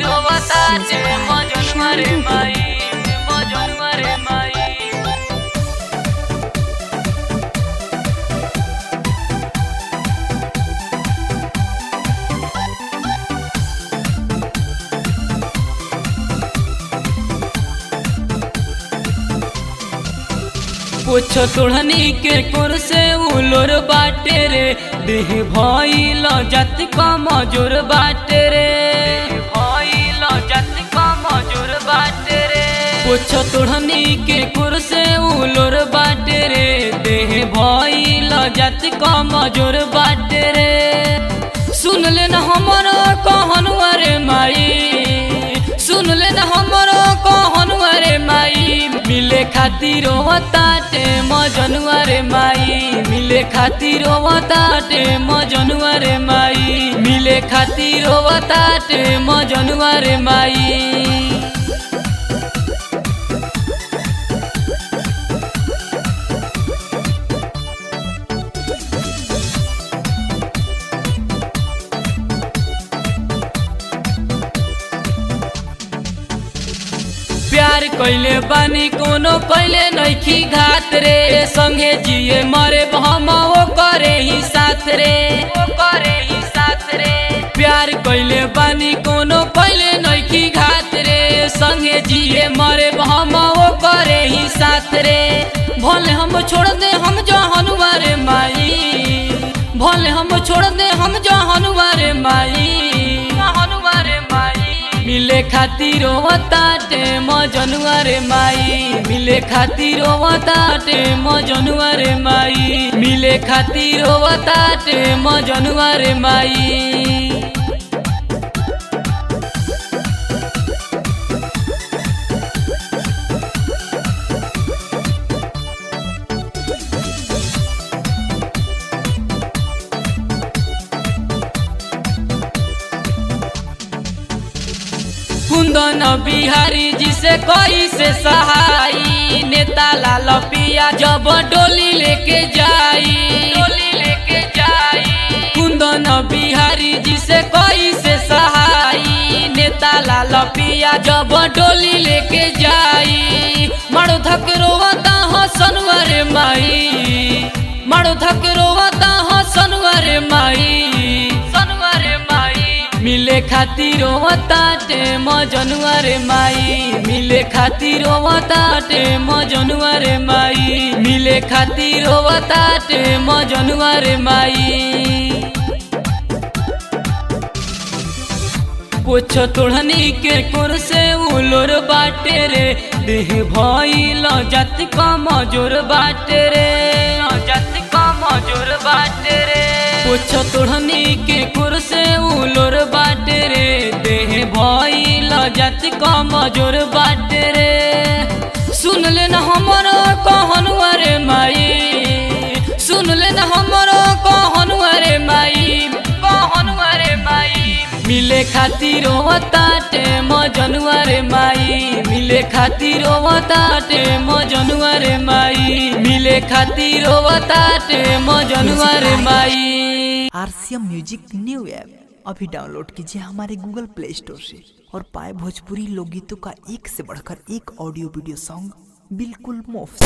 रोवताटे मजनुआ रे माई, मजनुआ रे माई। पूछो तुढ़नी के कुर से उलोर बाटे रे, देह भइल जात का मजूर बाटे रे, भइल जात का मजूर बाटे रे। पूछो तुढ़नी के कुर से उलोर बाटे रे, देह भइल जात का मजूर बाटे रे। सुन ले न हमरो कहनुआ रे माई, सुन ले न हमरो कहनुआ रे माई। मिले खातिर रोवताटे मजनुआ रे माई, मिले खातिर रोवताटे मजनुआ रे माई, मिले खातिर रोवताटे मजनुआ रे माई। प्यार कइले बानी कोनो कइले नइखी घात रे, संगे जिए मरे हम वो करे ही साथ रे, वो करे ही साथ रे। प्यार कइले बानी कोनो कइले नइखी घात रे, संगे जिए मरे हम वो करे ही साथ रे। भले हम छोड़ दे हम जहनुआ रे माई, भले हम छोड़ दे हम जहनुआ रे माई, जहनुआ रे माई। मिले खातिर रोवताटे मजनुआ रे माई, मिले खातिर रोवताटे मजनुआ रे माई, मिले खातिर रोवताटे मजनुआ रे माई। कुंदन बिहारी जी से कोई से सहाई, नेता लाल पिया जब डोली लेके जाई, डोली लेके जाई। कुंदन बिहारी जी से कोई से सहाई, नेता लाल पिया जब डोली लेके जाई। मारो धक रोवता हसनुआ रे माई, मारो धक रोवता हसनुआ रे माई, सनुआ रे माई। मिले खातिर रोवताटे मजनुआ रे माई, मिले खातिर रोवताटे मजनुआ रे माई, मिले खातिर रोवताटे मजनुआ रे माई। पूछो तुढ़नी के कुर से उलोर बाटे रे, देह भइल जात का मजूर बाटे रे, जात का मजूर बाटे रे। पूछो तुढ़नी के कुर से उलोर बाटे रे, देह भइल जात का मजूर बाटे रे। सुन ले न हमरो कहनुआ रे माई, सुन ले न हमरो कहनुआ रे माई, कहनुआ रे माई। मिले खातिर रोवताटे मजनुआ रे माई, मिले खातिर रोवताटे मजनुआ रे माई, मिले खातिर रोवताटे मजनुआ रे माई। RCM म्यूजिक न्यू ऐप अभी डाउनलोड कीजिए हमारे गूगल प्ले स्टोर से और पाए भोजपुरी लोकगीतों का एक से बढ़कर एक ऑडियो वीडियो सॉन्ग बिल्कुल मुफ्त।